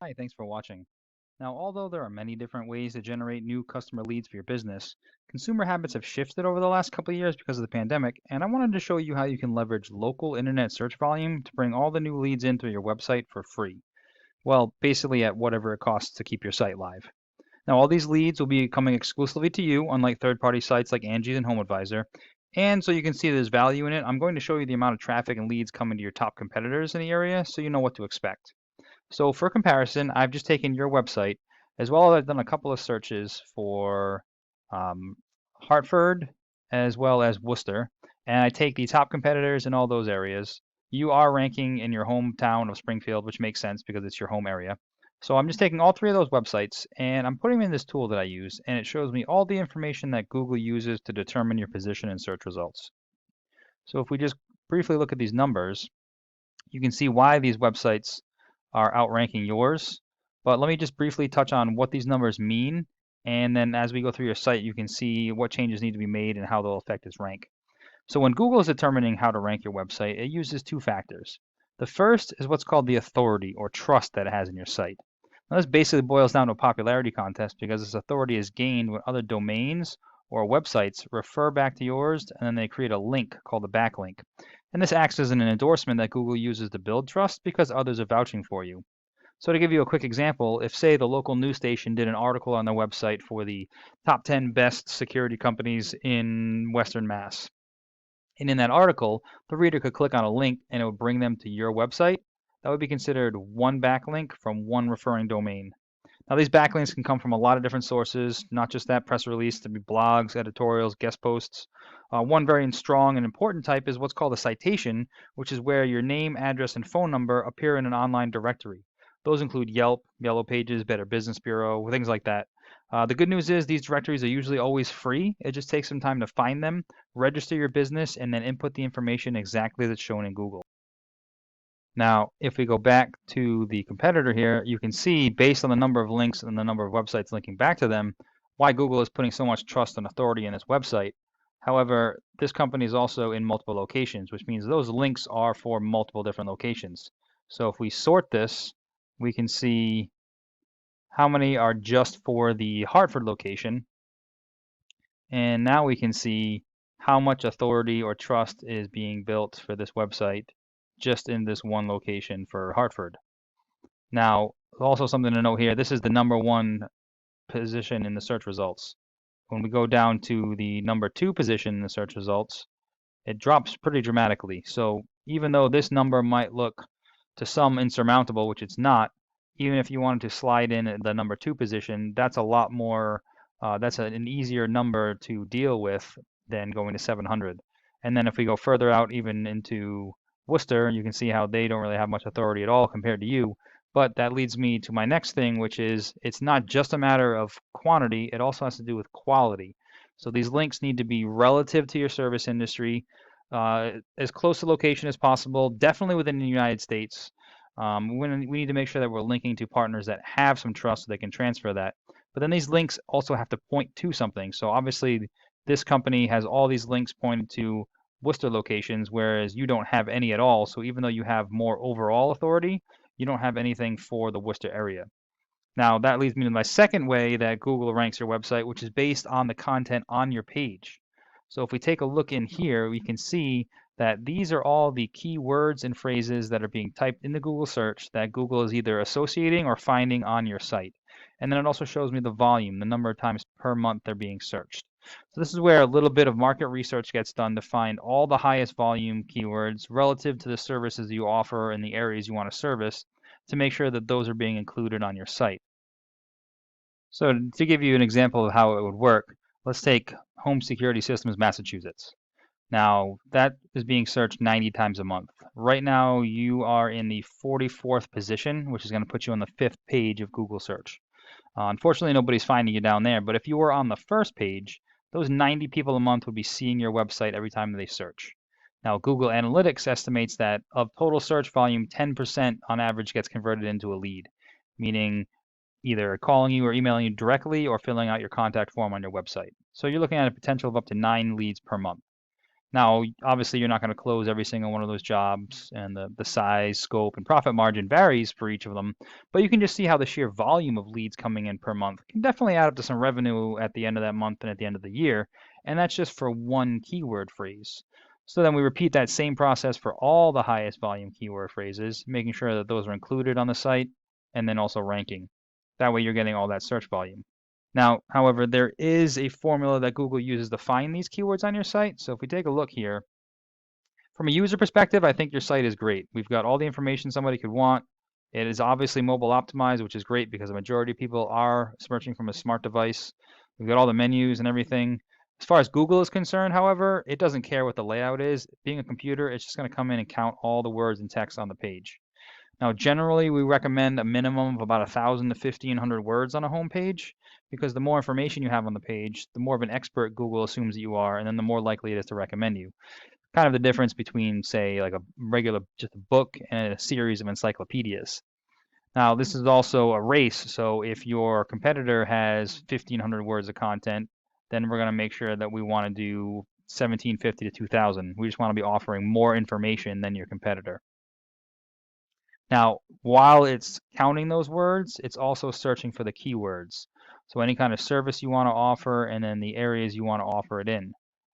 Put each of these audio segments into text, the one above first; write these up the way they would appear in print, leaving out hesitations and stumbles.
Hi, thanks for watching. Now, although there are many different ways to generate new customer leads for your business, consumer habits have shifted over the last couple of years because of the pandemic, and I wanted to show you how you can leverage local internet search volume to bring all the new leads into your website for free. Well, basically at whatever it costs to keep your site live. Now, all these leads will be coming exclusively to you, unlike third-party sites like Angie's and HomeAdvisor. And so you can see there's value in it. I'm going to show you the amount of traffic and leads coming to your top competitors in the area so you know what to expect. So for comparison, I've just taken your website as well as I've done a couple of searches for um, Hartford as well as Worcester, and I take the top competitors in all those areas. You are ranking in your hometown of Springfield, which makes sense because it's your home area. So I'm just taking all three of those websites and I'm putting them in this tool that I use, and it shows me all the information that Google uses to determine your position in search results. So if we just briefly look at these numbers, you can see why these websites are outranking yours. But let me just briefly touch on what these numbers mean. And then as we go through your site, you can see what changes need to be made and how they'll affect its rank. So when Google is determining how to rank your website, it uses two factors. The first is what's called the authority or trust that it has in your site. Now, this basically boils down to a popularity contest because this authority is gained when other domains or websites refer back to yours and then they create a link called a backlink. And this acts as an endorsement that Google uses to build trust because others are vouching for you. So to give you a quick example, if say the local news station did an article on their website for the top 10 best security companies in Western Mass, and in that article, the reader could click on a link and it would bring them to your website, that would be considered one backlink from one referring domain. Now, these backlinks can come from a lot of different sources, not just that press release, to be blogs, editorials, guest posts. One very strong and important type is what's called a citation, which is where your name, address, and phone number appear in an online directory. Those include Yelp, Yellow Pages, Better Business Bureau, things like that. The good news is these directories are usually always free. It just takes some time to find them, register your business, and then input the information exactly that's shown in Google. Now, if we go back to the competitor here, you can see based on the number of links and the number of websites linking back to them, why Google is putting so much trust and authority in this website. However, this company is also in multiple locations, which means those links are for multiple different locations. So if we sort this, we can see how many are just for the Hartford location. And now we can see how much authority or trust is being built for this website just in this one location for Hartford. Now, also something to note here, this is the #1 position in the search results. When we go down to the #2 position in the search results, it drops pretty dramatically. So even though this number might look to some insurmountable, which it's not, even if you wanted to slide in at the #2 position, that's a lot more, that's an easier number to deal with than going to 700. And then if we go further out, even into Worcester, you can see how they don't really have much authority at all compared to you. But that leads me to my next thing, which is it's not just a matter of quantity, it also has to do with quality. So these links need to be relative to your service industry, as close to location as possible, definitely within the United States. We need to make sure that we're linking to partners that have some trust so they can transfer that. But then these links also have to point to something. So obviously, this company has all these links pointed to Worcester locations, whereas you don't have any at all. So even though you have more overall authority, you don't have anything for the Worcester area. Now, that leads me to my second way that Google ranks your website, which is based on the content on your page. So if we take a look in here, we can see that these are all the keywords and phrases that are being typed into Google search that Google is either associating or finding on your site. And then it also shows me the volume, the number of times per month they're being searched. So this is where a little bit of market research gets done to find all the highest volume keywords relative to the services you offer in the areas you want to service to make sure that those are being included on your site. So to give you an example of how it would work, let's take Home Security Systems Massachusetts. Now, that is being searched 90 times a month. Right now, you are in the 44th position, which is going to put you on the 5th page of Google search. Unfortunately, nobody's finding you down there, but if you were on the first page, those 90 people a month would be seeing your website every time they search. Now, Google Analytics estimates that of total search volume, 10% on average gets converted into a lead, meaning either calling you or emailing you directly or filling out your contact form on your website. So you're looking at a potential of up to 9 leads per month. Now, obviously, you're not going to close every single one of those jobs, and the size, scope, and profit margin varies for each of them, but you can just see how the sheer volume of leads coming in per month can definitely add up to some revenue at the end of that month and at the end of the year, and that's just for one keyword phrase. So then we repeat that same process for all the highest volume keyword phrases, making sure that those are included on the site, and then also ranking. That way you're getting all that search volume. Now, however, there is a formula that Google uses to find these keywords on your site. So if we take a look here, from a user perspective, I think your site is great. We've got all the information somebody could want. It is obviously mobile optimized, which is great because the majority of people are searching from a smart device. We've got all the menus and everything. As far as Google is concerned, however, it doesn't care what the layout is. Being a computer, it's just going to come in and count all the words and text on the page. Now, generally, we recommend a minimum of about 1,000 to 1,500 words on a home page because the more information you have on the page, the more of an expert Google assumes that you are, and then the more likely it is to recommend you. Kind of the difference between, say, like a regular just a book and a series of encyclopedias. Now, this is also a race, so if your competitor has 1,500 words of content, then we're going to make sure that we want to do 1,750 to 2,000. We just want to be offering more information than your competitor. Now, while it's counting those words, it's also searching for the keywords. So any kind of service you want to offer and then the areas you want to offer it in.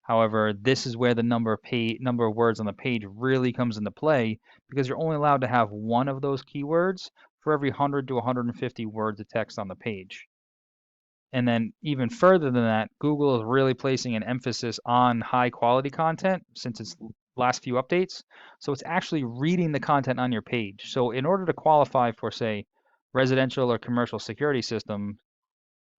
However, this is where the number of words on the page really comes into play because you're only allowed to have one of those keywords for every 100 to 150 words of text on the page. And then even further than that, Google is really placing an emphasis on high quality content since its last few updates. So it's actually reading the content on your page. So in order to qualify for, say, residential or commercial security system,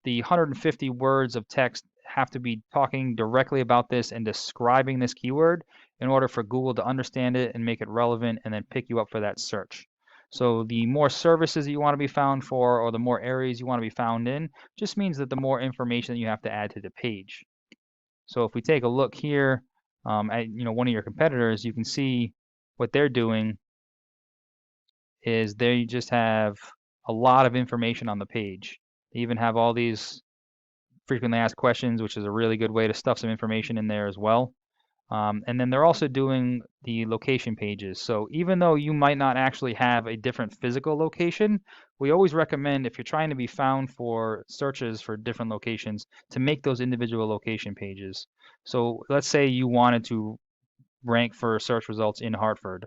the 150 words of text have to be talking directly about this and describing this keyword in order for Google to understand it and make it relevant and then pick you up for that search. So the more services that you want to be found for or the more areas you want to be found in just means that the more information that you have to add to the page. So if we take a look here at one of your competitors, you can see what they're doing is they just have a lot of information on the page. They even have all these frequently asked questions, which is a really good way to stuff some information in there as well. And then they're also doing the location pages. So even though you might not actually have a different physical location, we always recommend if you're trying to be found for searches for different locations to make those individual location pages. So let's say you wanted to rank for search results in Hartford.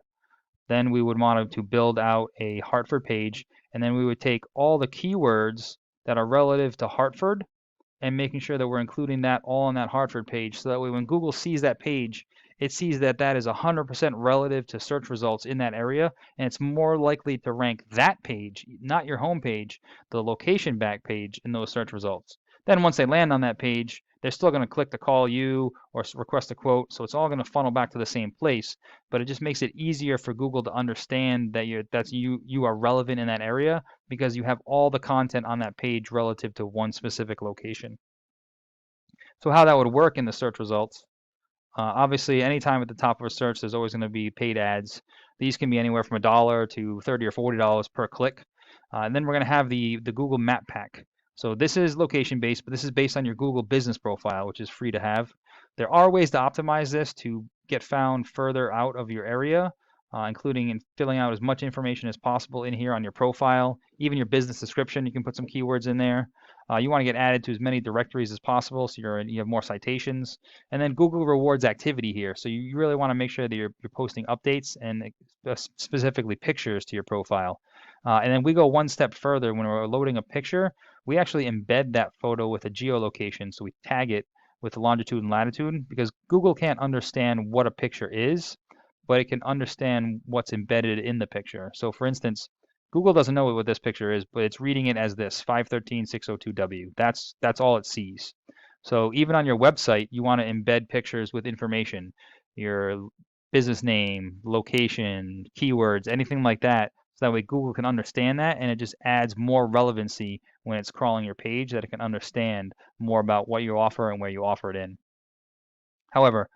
Then we would want to build out a Hartford page, and then we would take all the keywords that are relative to Hartford and making sure that we're including that all on that Hartford page so that way when Google sees that page, it sees that that is 100% relative to search results in that area, and it's more likely to rank that page, not your home page, the location back page in those search results. Then once they land on that page, they're still going to click to call you or request a quote, so it's all going to funnel back to the same place, but it just makes it easier for Google to understand that you are relevant in that area because you have all the content on that page relative to one specific location. So how that would work in the search results, obviously anytime at the top of a search there's always going to be paid ads. These can be anywhere from $1 to $30 or $40 per click. And then we're going to have the Google Map Pack. So this is location based, but this is based on your Google business profile, which is free to have. There are ways to optimize this to get found further out of your area, including in filling out as much information as possible in here on your profile. Even your business description, you can put some keywords in there. You want to get added to as many directories as possible so you have more citations. And then Google rewards activity here. So you really want to make sure that you're posting updates and specifically pictures to your profile. And then we go one step further. When we're loading a picture, we actually embed that photo with a geolocation. So we tag it with the longitude and latitude because Google can't understand what a picture is, but it can understand what's embedded in the picture. So for instance, Google doesn't know what this picture is, but it's reading it as this 513602W. That's all it sees. So even on your website, you want to embed pictures with information, your business name, location, keywords, anything like that. So that way Google can understand that and it just adds more relevancy when it's crawling your page that it can understand more about what you offer and where you offer it in. However,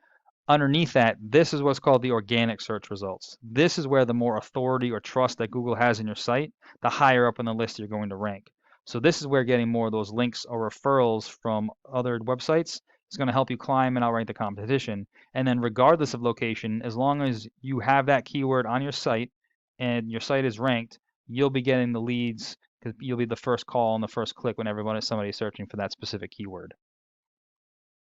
underneath that, this is what's called the organic search results. This is where the more authority or trust that Google has in your site, the higher up on the list you're going to rank. So this is where getting more of those links or referrals from other websites It's going to help you climb and outrank the competition. And then regardless of location, as long as you have that keyword on your site and your site is ranked, you'll be getting the leads because you'll be the first call and the first click whenever somebody's searching for that specific keyword.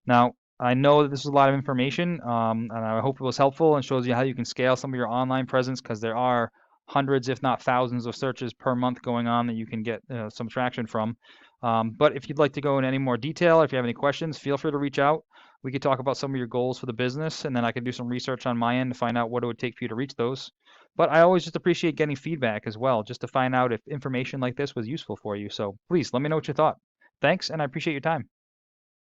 Now, I know that this is a lot of information, and I hope it was helpful and shows you how you can scale some of your online presence because there are hundreds, if not thousands, of searches per month going on that you can get some traction from. But if you'd like to go into any more detail, if you have any questions, feel free to reach out. We could talk about some of your goals for the business, and then I can do some research on my end to find out what it would take for you to reach those. But I always just appreciate getting feedback as well, just to find out if information like this was useful for you. So please let me know what you thought. Thanks, and I appreciate your time.